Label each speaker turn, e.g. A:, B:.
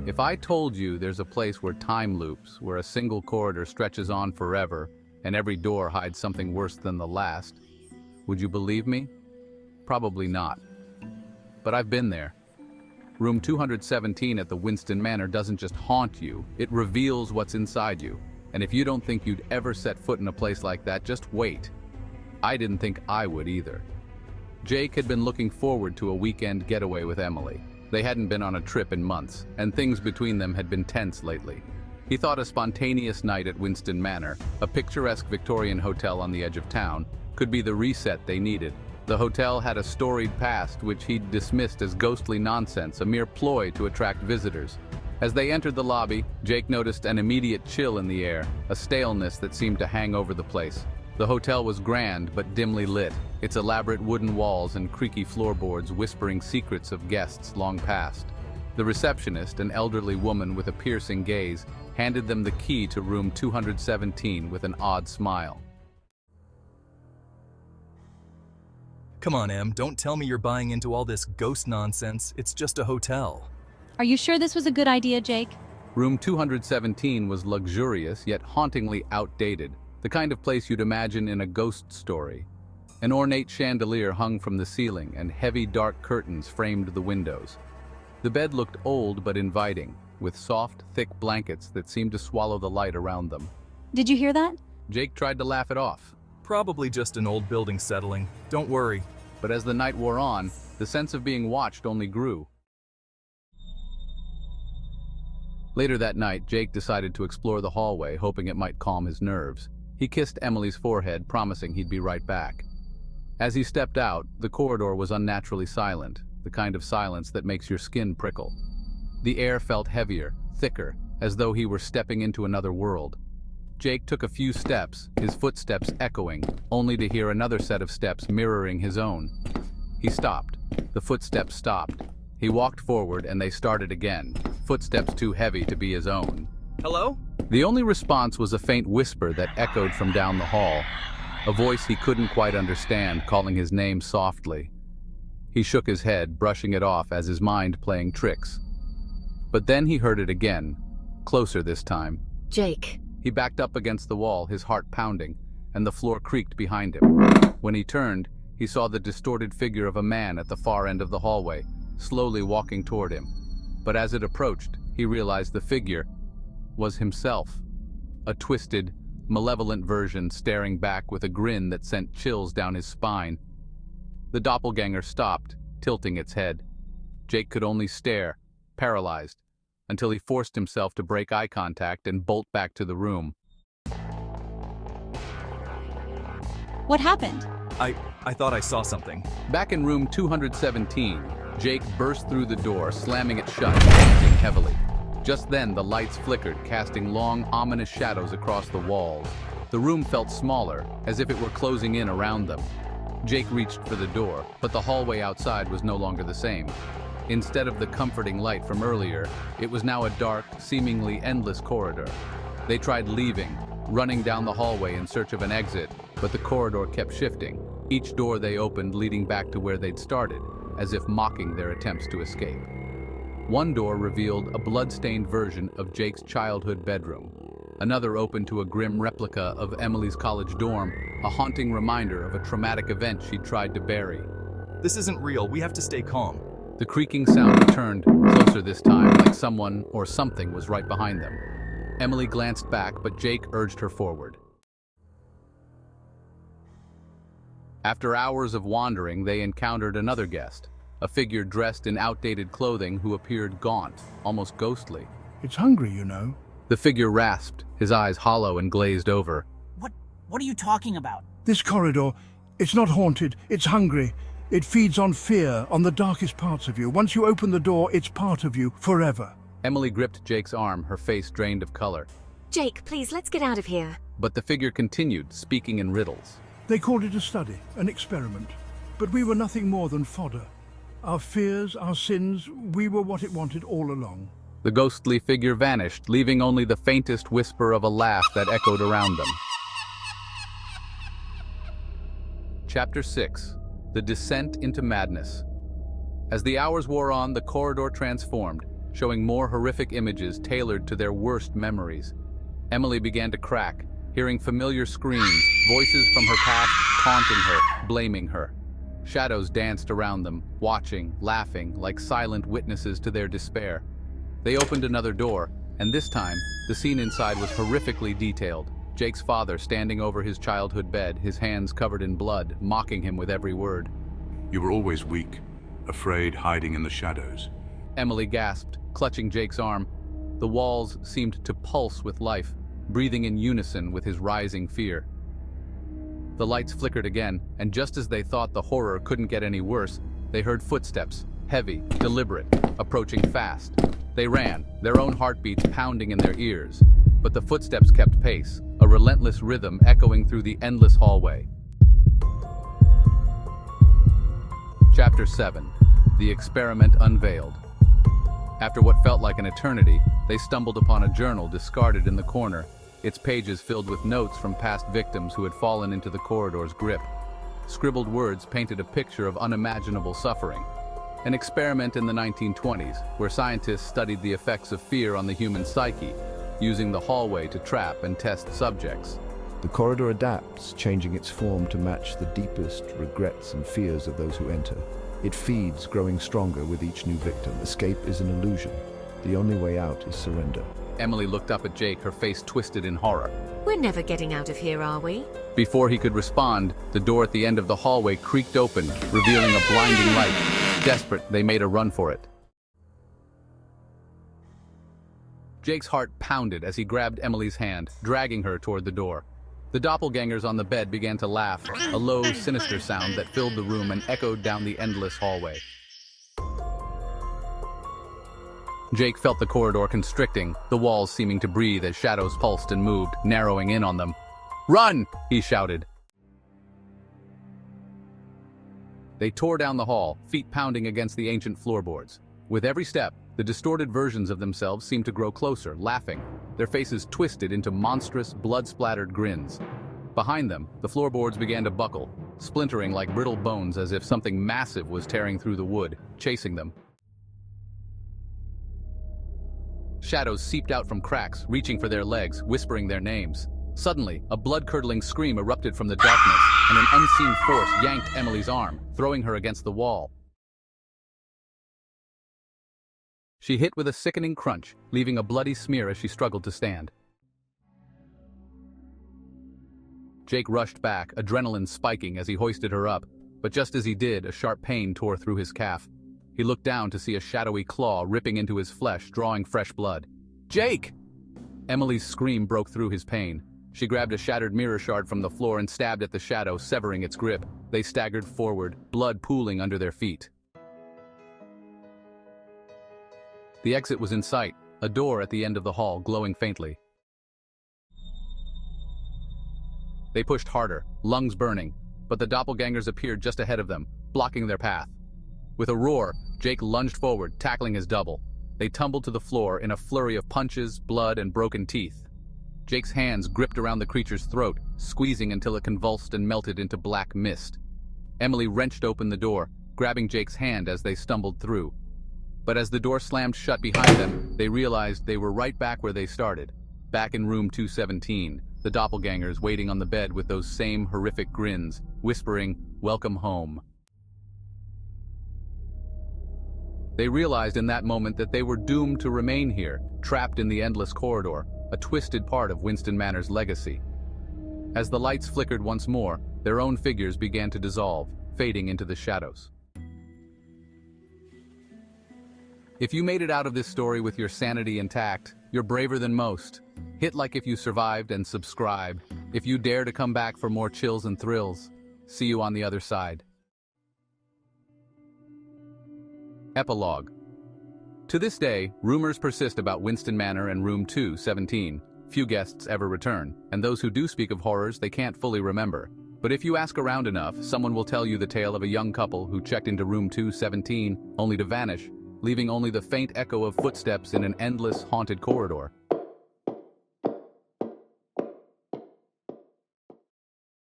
A: If I told you there's a place where time loops, where a single corridor stretches on forever, and every door hides something worse than the last, would you believe me? Probably not. But I've been there. Room 217 at the Winston Manor doesn't just haunt you, it reveals what's inside you. And if you don't think you'd ever set foot in a place like that, just wait. I didn't think I would either. Jake had been looking forward to a weekend getaway with Emily. They hadn't been on a trip in months, and things between them had been tense lately. He thought a spontaneous night at Winston Manor, a picturesque Victorian hotel on the edge of town, could be the reset they needed. The hotel had a storied past which he'd dismissed as ghostly nonsense, a mere ploy to attract visitors. As they entered the lobby, Jake noticed an immediate chill in the air, a staleness that seemed to hang over the place. The hotel was grand but dimly lit, its elaborate wooden walls and creaky floorboards whispering secrets of guests long past. The receptionist, an elderly woman with a piercing gaze, handed them the key to room 217 with an odd smile.
B: Come on, Em, don't tell me you're buying into all this ghost nonsense. It's just a hotel.
C: Are you sure this was a good idea, Jake?
A: Room 217 was luxurious yet hauntingly outdated, the kind of place you'd imagine in a ghost story. An ornate chandelier hung from the ceiling, and heavy dark curtains framed the windows. The bed looked old but inviting, with soft, thick blankets that seemed to swallow the light around them.
C: Did you hear that?
A: Jake tried to laugh it off.
B: Probably just an old building settling. Don't worry.
A: But as the night wore on, the sense of being watched only grew. Later that night, Jake decided to explore the hallway, hoping it might calm his nerves. He kissed Emily's forehead, promising he'd be right back. As he stepped out, the corridor was unnaturally silent, the kind of silence that makes your skin prickle. The air felt heavier, thicker, as though he were stepping into another world. Jake took a few steps, his footsteps echoing, only to hear another set of steps mirroring his own. He stopped. The footsteps stopped. He walked forward and they started again, footsteps too heavy to be his own.
B: Hello?
A: The only response was a faint whisper that echoed from down the hall, a voice he couldn't quite understand, calling his name softly. He shook his head, brushing it off as his mind playing tricks. But then he heard it again, closer this time.
D: Jake.
A: He backed up against the wall, his heart pounding, and the floor creaked behind him. When he turned, he saw the distorted figure of a man at the far end of the hallway, slowly walking toward him. But as it approached, he realized the figure was himself, a twisted, malevolent version staring back with a grin that sent chills down his spine. The doppelganger stopped, tilting its head. Jake could only stare, paralyzed, until he forced himself to break eye contact and bolt back to the room.
C: What happened?
B: I thought I saw something.
A: Back in room 217, Jake burst through the door, slamming it shut, panting heavily. Just then, the lights flickered, casting long, ominous shadows across the walls. The room felt smaller, as if it were closing in around them. Jake reached for the door, but the hallway outside was no longer the same. Instead of the comforting light from earlier, it was now a dark, seemingly endless corridor. They tried leaving, running down the hallway in search of an exit, but the corridor kept shifting, each door they opened leading back to where they'd started, as if mocking their attempts to escape. One door revealed a blood-stained version of Jake's childhood bedroom. Another opened to a grim replica of Emily's college dorm, a haunting reminder of a traumatic event she'd tried to bury.
B: This isn't real. We have to stay calm.
A: The creaking sound returned, closer this time, like someone or something was right behind them. Emily glanced back, but Jake urged her forward. After hours of wandering, they encountered another guest, a figure dressed in outdated clothing who appeared gaunt, almost ghostly.
E: It's hungry, you know.
A: The figure rasped, his eyes hollow and glazed over.
F: What are you talking about?
E: This corridor, it's not haunted, it's hungry. It feeds on fear, on the darkest parts of you. Once you open the door, it's part of you, forever.
A: Emily gripped Jake's arm, her face drained of color.
D: Jake, please, let's get out of here.
A: But the figure continued, speaking in riddles.
E: They called it a study, an experiment. But we were nothing more than fodder. Our fears, our sins, we were what it wanted all along.
A: The ghostly figure vanished, leaving only the faintest whisper of a laugh that echoed around them. Chapter 6. The Descent into Madness. As the hours wore on, the corridor transformed, showing more horrific images tailored to their worst memories. Emily began to crack, hearing familiar screams, voices from her past taunting her, blaming her. Shadows danced around them, watching, laughing, like silent witnesses to their despair. They opened another door, and this time, the scene inside was horrifically detailed. Jake's father standing over his childhood bed, his hands covered in blood, mocking him with every word.
G: You were always weak, afraid, hiding in the shadows.
A: Emily gasped, clutching Jake's arm. The walls seemed to pulse with life, breathing in unison with his rising fear. The lights flickered again, and just as they thought the horror couldn't get any worse, they heard footsteps, heavy, deliberate, approaching fast. They ran, their own heartbeats pounding in their ears. But the footsteps kept pace, a relentless rhythm echoing through the endless hallway. Chapter 7. The Experiment Unveiled. After what felt like an eternity, they stumbled upon a journal discarded in the corner, its pages filled with notes from past victims who had fallen into the corridor's grip. Scribbled words painted a picture of unimaginable suffering. An experiment in the 1920s, where scientists studied the effects of fear on the human psyche, using the hallway to trap and test subjects.
H: The corridor adapts, changing its form to match the deepest regrets and fears of those who enter. It feeds, growing stronger with each new victim. Escape is an illusion. The only way out is surrender.
A: Emily looked up at Jake, her face twisted in horror.
D: We're never getting out of here, are we?
A: Before he could respond, the door at the end of the hallway creaked open, revealing a blinding light. Desperate, they made a run for it. Jake's heart pounded as he grabbed Emily's hand, dragging her toward the door. The doppelgängers on the bed began to laugh, a low, sinister sound that filled the room and echoed down the endless hallway. Jake felt the corridor constricting, the walls seeming to breathe as shadows pulsed and moved, narrowing in on them. "Run!" he shouted. They tore down the hall, feet pounding against the ancient floorboards. With every step, the distorted versions of themselves seemed to grow closer, laughing, their faces twisted into monstrous, blood-splattered grins. Behind them, the floorboards began to buckle, splintering like brittle bones as if something massive was tearing through the wood, chasing them. Shadows seeped out from cracks, reaching for their legs, whispering their names. Suddenly, a blood-curdling scream erupted from the darkness, and an unseen force yanked Emily's arm, throwing her against the wall. She hit with a sickening crunch, leaving a bloody smear as she struggled to stand. Jake rushed back, adrenaline spiking as he hoisted her up, but just as he did, a sharp pain tore through his calf. He looked down to see a shadowy claw ripping into his flesh, drawing fresh blood. "Jake!" Emily's scream broke through his pain. She grabbed a shattered mirror shard from the floor and stabbed at the shadow, severing its grip. They staggered forward, blood pooling under their feet. The exit was in sight, a door at the end of the hall glowing faintly. They pushed harder, lungs burning, but the doppelgängers appeared just ahead of them, blocking their path. With a roar, Jake lunged forward, tackling his double. They tumbled to the floor in a flurry of punches, blood, and broken teeth. Jake's hands gripped around the creature's throat, squeezing until it convulsed and melted into black mist. Emily wrenched open the door, grabbing Jake's hand as they stumbled through. But as the door slammed shut behind them, they realized they were right back where they started, back in room 217, the doppelgängers waiting on the bed with those same horrific grins, whispering, "Welcome home." They realized in that moment that they were doomed to remain here, trapped in the endless corridor, a twisted part of Winston Manor's legacy. As the lights flickered once more, their own figures began to dissolve, fading into the shadows. If you made it out of this story with your sanity intact, you're braver than most. Hit like if you survived and subscribe if you dare to come back for more chills and thrills. See you on the other side. Epilogue. To this day, rumors persist about Winston Manor and Room 217. Few guests ever return, and those who do speak of horrors they can't fully remember. But if you ask around enough, someone will tell you the tale of a young couple who checked into Room 217 only to vanish, leaving only the faint echo of footsteps in an endless, haunted corridor.